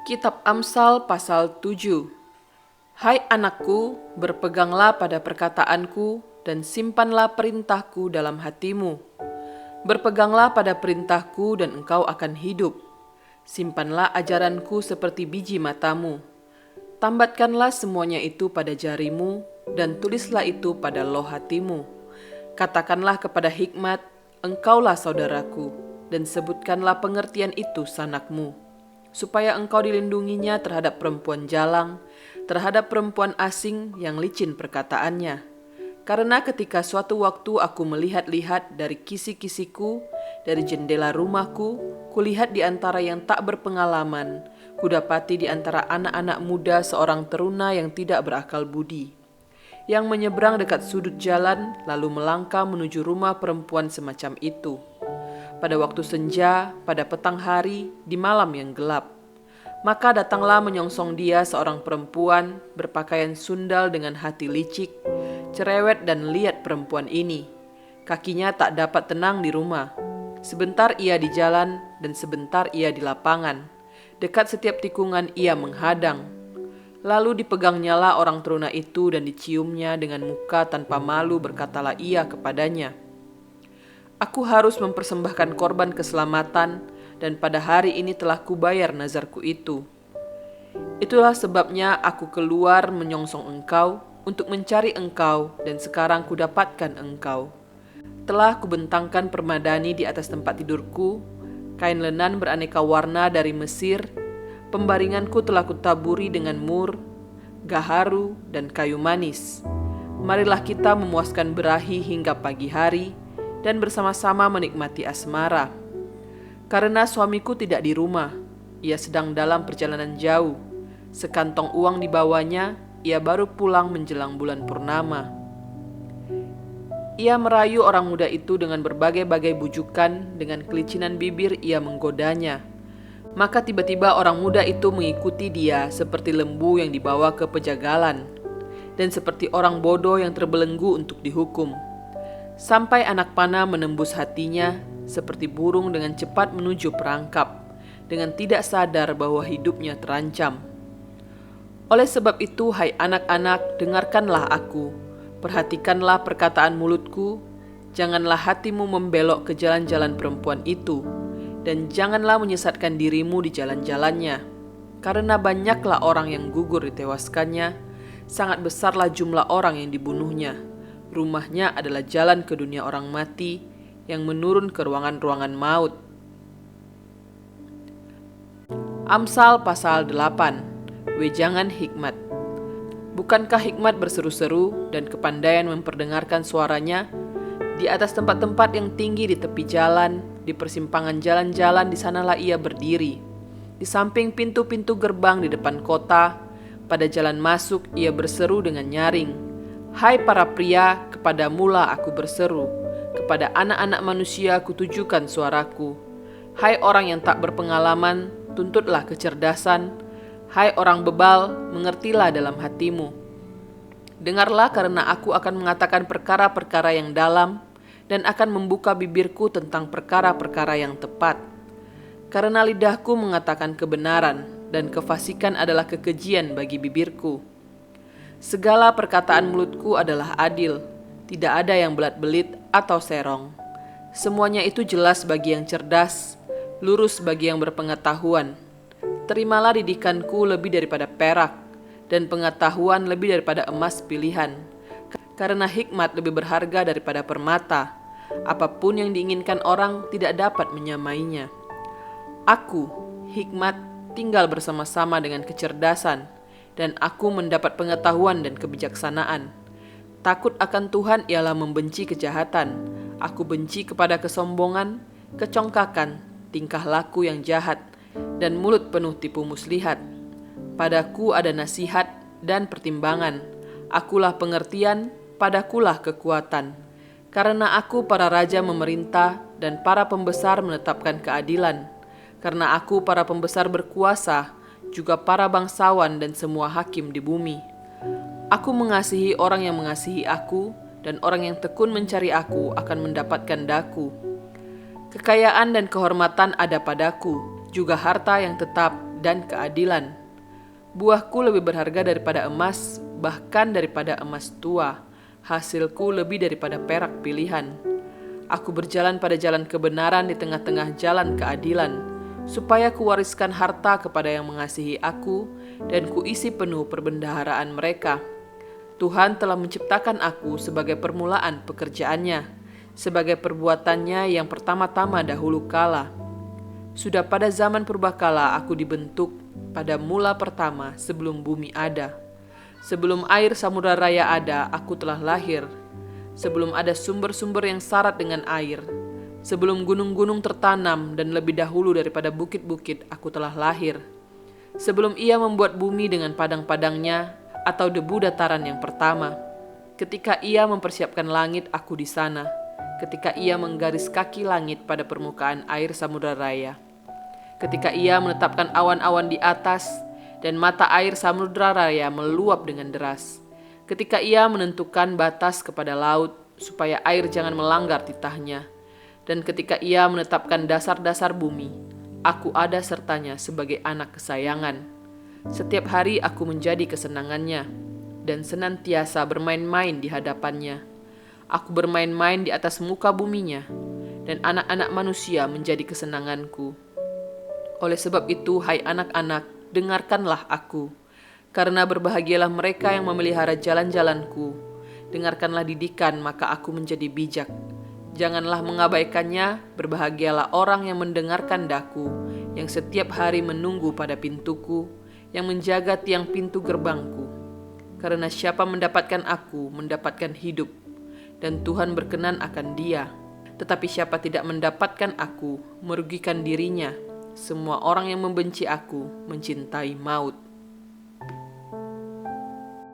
Kitab Amsal pasal 7. Hai anakku, berpeganglah pada perkataanku dan simpanlah perintahku dalam hatimu. Berpeganglah pada perintahku dan engkau akan hidup. Simpanlah ajaranku seperti biji matamu. Tambatkanlah semuanya itu pada jarimu dan tulislah itu pada loh hatimu. Katakanlah kepada hikmat, engkaulah saudaraku, dan sebutkanlah pengertian itu sanakmu, supaya engkau dilindunginya terhadap perempuan jalang, terhadap perempuan asing yang licin perkataannya. Karena ketika suatu waktu aku melihat-lihat dari kisi-kisiku, dari jendela rumahku, kulihat di antara yang tak berpengalaman, kudapati di antara anak-anak muda seorang teruna yang tidak berakal budi, yang menyeberang dekat sudut jalan lalu melangkah menuju rumah perempuan semacam itu. Pada waktu senja, pada petang hari, di malam yang gelap. Maka datanglah menyongsong dia seorang perempuan berpakaian sundal dengan hati licik, cerewet dan liat perempuan ini. Kakinya tak dapat tenang di rumah. Sebentar ia di jalan dan sebentar ia di lapangan. Dekat setiap tikungan ia menghadang. Lalu dipegangnyalah orang teruna itu dan diciumnya dengan muka tanpa malu berkatalah ia kepadanya, "Aku harus mempersembahkan korban keselamatan dan pada hari ini telah kubayar nazarku itu. Itulah sebabnya aku keluar menyongsong engkau untuk mencari engkau dan sekarang kudapatkan engkau. Telah kubentangkan permadani di atas tempat tidurku, kain lenan beraneka warna dari Mesir, pembaringanku telah kutaburi dengan mur, gaharu, dan kayu manis. Marilah kita memuaskan berahi hingga pagi hari dan bersama-sama menikmati asmara. Karena suamiku tidak di rumah, ia sedang dalam perjalanan jauh. Sekantong uang dibawanya, ia baru pulang menjelang bulan purnama." Ia merayu orang muda itu dengan berbagai-bagai bujukan, dengan kelicinan bibir ia menggodanya. Maka tiba-tiba orang muda itu mengikuti dia seperti lembu yang dibawa ke pejagalan, dan seperti orang bodoh yang terbelenggu untuk dihukum. Sampai anak panah menembus hatinya, seperti burung dengan cepat menuju perangkap, dengan tidak sadar bahwa hidupnya terancam. Oleh sebab itu, hai anak-anak, dengarkanlah aku. Perhatikanlah perkataan mulutku, janganlah hatimu membelok ke jalan-jalan perempuan itu, dan janganlah menyesatkan dirimu di jalan-jalannya. Karena banyaklah orang yang gugur ditewaskannya, sangat besarlah jumlah orang yang dibunuhnya. Rumahnya adalah jalan ke dunia orang mati, yang menurun ke ruangan-ruangan maut. Amsal pasal 8. Wejangan hikmat. Bukankah hikmat berseru-seru dan kepandaian memperdengarkan suaranya di atas tempat-tempat yang tinggi di tepi jalan, di persimpangan jalan-jalan di sanalah ia berdiri. Di samping pintu-pintu gerbang di depan kota, pada jalan masuk ia berseru dengan nyaring. Hai para pria, kepadamulah aku berseru. Kepada anak-anak manusia kutujukan suaraku. Hai orang yang tak berpengalaman, tuntutlah kecerdasan. Hai orang bebal, mengertilah dalam hatimu. Dengarlah karena aku akan mengatakan perkara-perkara yang dalam dan akan membuka bibirku tentang perkara-perkara yang tepat. Karena lidahku mengatakan kebenaran dan kefasikan adalah kekejian bagi bibirku. Segala perkataan mulutku adalah adil, tidak ada yang belat-belit atau serong. Semuanya itu jelas bagi yang cerdas, lurus bagi yang berpengetahuan. Terimalah didikanku lebih daripada perak, dan pengetahuan lebih daripada emas pilihan. Karena hikmat lebih berharga daripada permata, apapun yang diinginkan orang tidak dapat menyamainya. Aku, hikmat, tinggal bersama-sama dengan kecerdasan, dan aku mendapat pengetahuan dan kebijaksanaan. Takut akan Tuhan ialah membenci kejahatan. Aku benci kepada kesombongan, kecongkakan, tingkah laku yang jahat, dan mulut penuh tipu muslihat. Padaku ada nasihat dan pertimbangan. Akulah pengertian, padakulah kekuatan. Karena aku para raja memerintah dan para pembesar menetapkan keadilan. Karena aku para pembesar berkuasa, juga para bangsawan dan semua hakim di bumi. Aku mengasihi orang yang mengasihi aku, dan orang yang tekun mencari aku akan mendapatkan daku. Kekayaan dan kehormatan ada padaku, juga harta yang tetap dan keadilan. Buahku lebih berharga daripada emas, bahkan daripada emas tua. Hasilku lebih daripada perak pilihan. Aku berjalan pada jalan kebenaran di tengah-tengah jalan keadilan, supaya kuwariskan harta kepada yang mengasihi aku, dan kuisi penuh perbendaharaan mereka. Tuhan telah menciptakan aku sebagai permulaan pekerjaannya, sebagai perbuatannya yang pertama-tama dahulu kala. Sudah pada zaman purbakala aku dibentuk, pada mula pertama sebelum bumi ada. Sebelum air samudera raya ada, aku telah lahir. Sebelum ada sumber-sumber yang syarat dengan air, sebelum gunung-gunung tertanam dan lebih dahulu daripada bukit-bukit, aku telah lahir. Sebelum ia membuat bumi dengan padang-padangnya, atau debu dataran yang pertama. Ketika ia mempersiapkan langit, aku di sana. Ketika ia menggaris kaki langit pada permukaan air samudera raya. Ketika ia menetapkan awan-awan di atas, dan mata air samudera raya meluap dengan deras. Ketika ia menentukan batas kepada laut, supaya air jangan melanggar titahnya. Dan ketika ia menetapkan dasar-dasar bumi, aku ada sertanya sebagai anak kesayangan. Setiap hari aku menjadi kesenangannya, dan senantiasa bermain-main di hadapannya. Aku bermain-main di atas muka buminya, dan anak-anak manusia menjadi kesenanganku. Oleh sebab itu, hai anak-anak, dengarkanlah aku, karena berbahagialah mereka yang memelihara jalan-jalanku. Dengarkanlah didikan, maka aku menjadi bijak. Janganlah mengabaikannya, berbahagialah orang yang mendengarkan daku, yang setiap hari menunggu pada pintuku, yang menjaga tiang pintu gerbangku. Karena siapa mendapatkan aku, mendapatkan hidup, dan Tuhan berkenan akan dia. Tetapi siapa tidak mendapatkan aku, merugikan dirinya. Semua orang yang membenci aku mencintai maut.